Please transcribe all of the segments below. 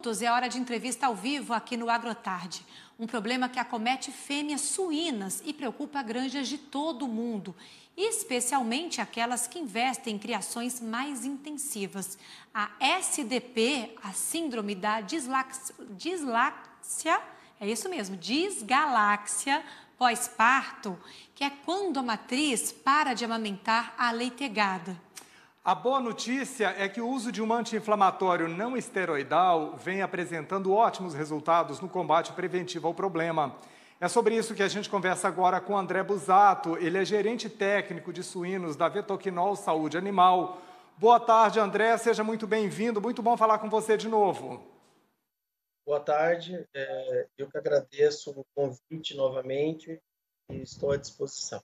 É hora de entrevista ao vivo aqui no Agrotarde. Um problema que acomete fêmeas suínas e preocupa granjas de todo o mundo, especialmente aquelas que investem em criações mais intensivas. A SDP, a síndrome da disláxia, é isso mesmo, disgaláxia pós-parto, que é quando a matriz para de amamentar a leitegada. A boa notícia é que o uso de um anti-inflamatório não esteroidal vem apresentando ótimos resultados no combate preventivo ao problema. É sobre isso que a gente conversa agora com André Busato. Ele é gerente técnico de suínos da Vetoquinol Saúde Animal. Boa tarde, André. Seja muito bem-vindo. Muito bom falar com você de novo. Boa tarde. Eu que agradeço o convite novamente e estou à disposição.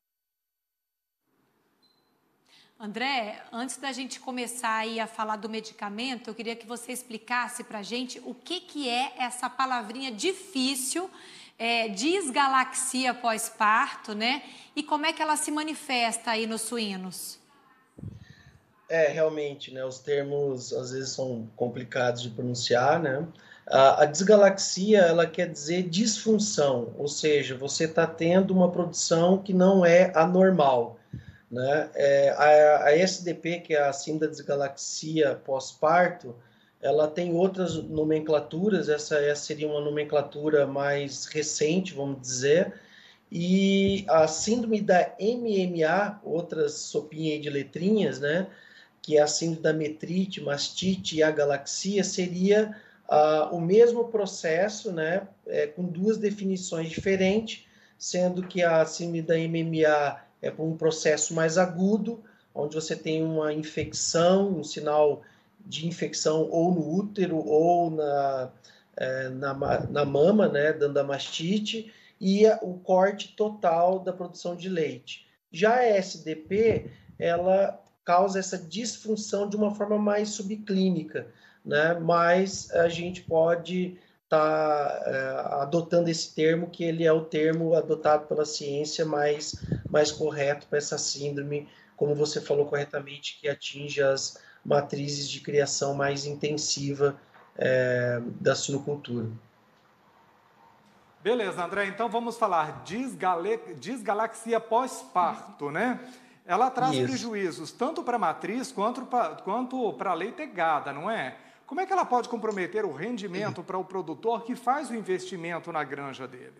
André, antes da gente começar aí a falar do medicamento, eu queria que você explicasse para a gente o que é essa palavrinha difícil, disgalaxia pós-parto, né? E como é que ela se manifesta aí nos suínos? Realmente, né? Os termos às vezes são complicados de pronunciar, né? A disgalaxia, ela quer dizer disfunção, ou seja, você está tendo uma produção que não é anormal. Né? A SDP, que é a síndrome da disgalaxia pós-parto, ela tem outras nomenclaturas, essa seria uma nomenclatura mais recente, vamos dizer, e a síndrome da MMA, outras sopinha de letrinhas, né? Que é a síndrome da metrite, mastite e agalaxia, seria o mesmo processo, né? Com duas definições diferentes, sendo que a síndrome da MMA é por um processo mais agudo, onde você tem uma infecção, um sinal de infecção ou no útero ou na mama, né, dando a mastite, e o corte total da produção de leite. Já a SDP, ela causa essa disfunção de uma forma mais subclínica, né, mas a gente pode adotando esse termo, que ele é o termo adotado pela ciência mais correto para essa síndrome, como você falou corretamente, que atinge as matrizes de criação mais intensiva da suinocultura. Beleza, André, então vamos falar disgalaxia pós-parto, né? Ela traz prejuízos tanto para a matriz quanto para a leitegada, não é? Como é que ela pode comprometer o rendimento para o produtor que faz o investimento na granja dele?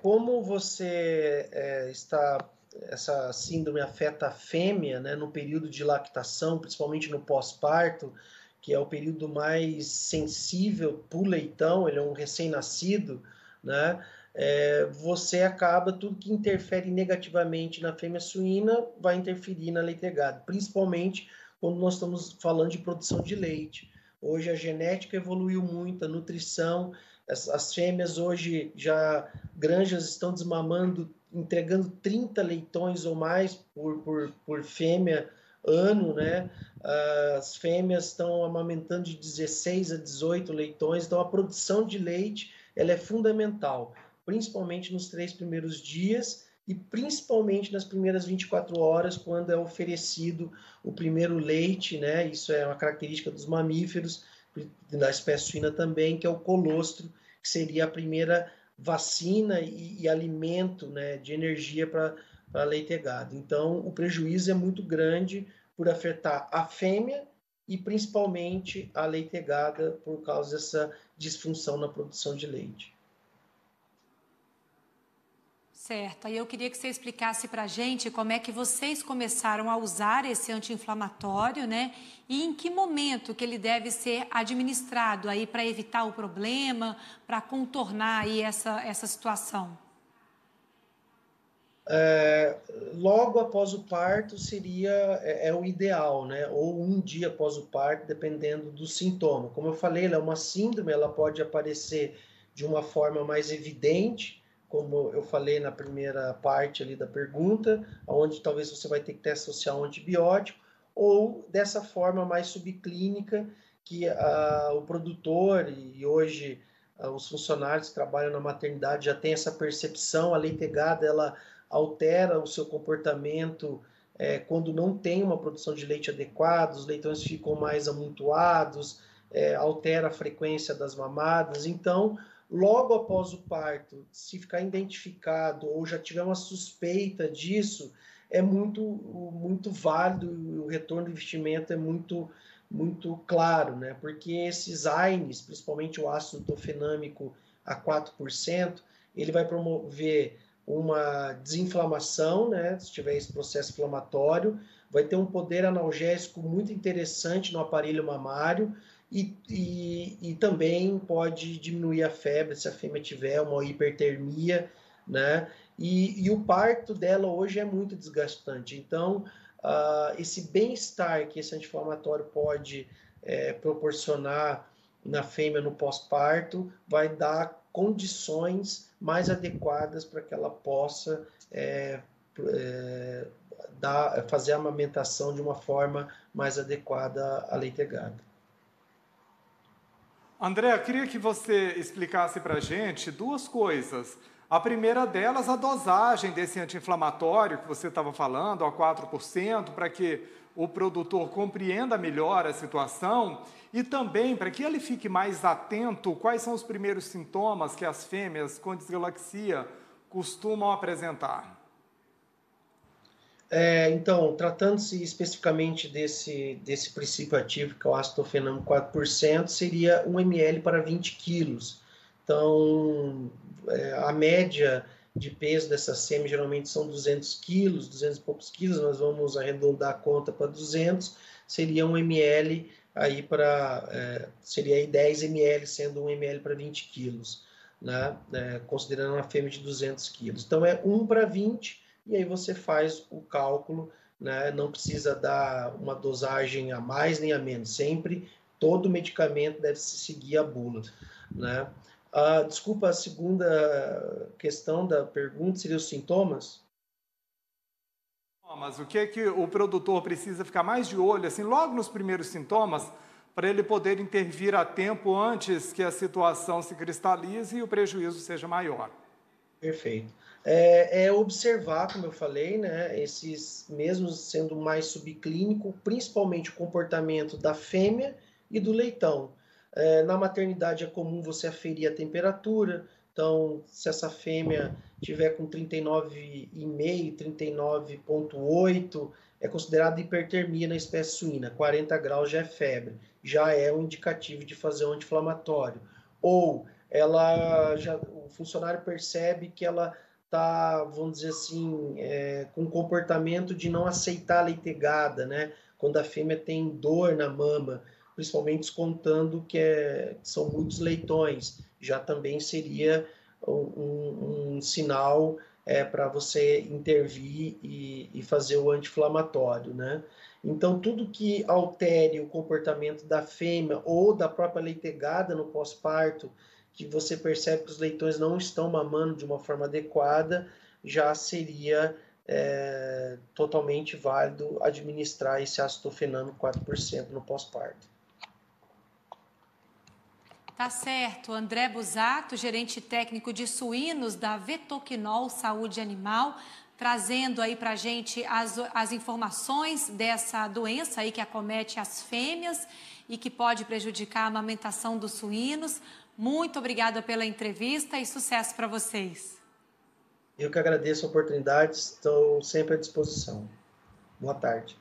Como você essa síndrome afeta a fêmea, né, no período de lactação, principalmente no pós-parto, que é o período mais sensível para o leitão, ele é um recém-nascido, né? Você acaba, tudo que interfere negativamente na fêmea suína vai interferir na leitegada, principalmente quando nós estamos falando de produção de leite. Hoje a genética evoluiu muito, a nutrição, as fêmeas hoje granjas estão desmamando, entregando 30 leitões ou mais por fêmea ano, né? As fêmeas estão amamentando de 16 a 18 leitões, então a produção de leite ela é fundamental, principalmente nos 3 primeiros dias e principalmente nas primeiras 24 horas, quando é oferecido o primeiro leite, né? Isso é uma característica dos mamíferos, da espécie suína também, que é o colostro, que seria a primeira vacina e alimento, né, de energia para a leitegada. Então, o prejuízo é muito grande por afetar a fêmea e principalmente a leitegada por causa dessa disfunção na produção de leite. Certo, aí eu queria que você explicasse para a gente como é que vocês começaram a usar esse anti-inflamatório, né? E em que momento que ele deve ser administrado aí para evitar o problema, para contornar aí essa situação. Logo após o parto seria o ideal, né? Ou um dia após o parto, dependendo do sintoma. Como eu falei, ela é uma síndrome, ela pode aparecer de uma forma mais evidente, como eu falei na primeira parte ali da pergunta, onde talvez você vai ter que associar um antibiótico, ou dessa forma mais subclínica, que o produtor e hoje os funcionários que trabalham na maternidade já têm essa percepção, a leitegada, ela altera o seu comportamento quando não tem uma produção de leite adequada, os leitões ficam mais amontoados, altera a frequência das mamadas. Então, logo após o parto, se ficar identificado ou já tiver uma suspeita disso, é muito válido, e o retorno do investimento é muito claro, né? Porque esses AINES, principalmente o ácido tofenâmico a 4%, ele vai promover uma desinflamação, né? Se tiver esse processo inflamatório, vai ter um poder analgésico muito interessante no aparelho mamário e também pode diminuir a febre se a fêmea tiver uma hipertermia, né? E o parto dela hoje é muito desgastante. Então, esse bem-estar que esse anti-inflamatório pode proporcionar na fêmea no pós-parto vai dar condições mais adequadas para que ela possa fazer a amamentação de uma forma mais adequada à leitegada. André, eu queria que você explicasse para a gente duas coisas. A primeira delas, a dosagem desse anti-inflamatório que você estava falando, a 4%, para que o produtor compreenda melhor a situação e também para que ele fique mais atento quais são os primeiros sintomas que as fêmeas com disgalaxia costumam apresentar. Então, tratando-se especificamente desse princípio ativo, que é o ácido tofenâmico 4%, seria 1 ml para 20 quilos. Então, a média de peso dessa sêmen geralmente são 200 quilos, 200 e poucos quilos, nós vamos arredondar a conta para 200, seria 1 ml aí para, seria aí 10 ml, sendo 1 ml para 20 quilos, né? Considerando uma fêmea de 200 quilos. Então, é 1 para 20, e aí você faz o cálculo, né? Não precisa dar uma dosagem a mais nem a menos, sempre todo medicamento deve se seguir a bula, né? Desculpa, a segunda questão da pergunta seria os sintomas? Mas o que é que o produtor precisa ficar mais de olho, assim, logo nos primeiros sintomas, para ele poder intervir a tempo antes que a situação se cristalize e o prejuízo seja maior? Perfeito. Observar, como eu falei, né, esses, mesmo sendo mais subclínico, principalmente o comportamento da fêmea e do leitão. Na maternidade é comum você aferir a temperatura, então se essa fêmea tiver com 39,5, 39,8, é considerada hipertermia na espécie suína, 40 graus já é febre, já é um indicativo de fazer um anti-inflamatório. Ou o funcionário percebe que ela está, vamos dizer assim, com um comportamento de não aceitar a leitegada, né? Quando a fêmea tem dor na mama, principalmente descontando que são muitos leitões, já também seria um sinal para você intervir e fazer o anti-inflamatório, né? Então, tudo que altere o comportamento da fêmea ou da própria leitegada no pós-parto, que você percebe que os leitões não estão mamando de uma forma adequada, já seria totalmente válido administrar esse ácido tofenâmico 4% no pós-parto. Tá certo. André Busato, gerente técnico de suínos da Vetoquinol Saúde Animal, trazendo aí para a gente as informações dessa doença aí que acomete as fêmeas e que pode prejudicar a amamentação dos suínos. Muito obrigada pela entrevista e sucesso para vocês. Eu que agradeço a oportunidade, estou sempre à disposição. Boa tarde.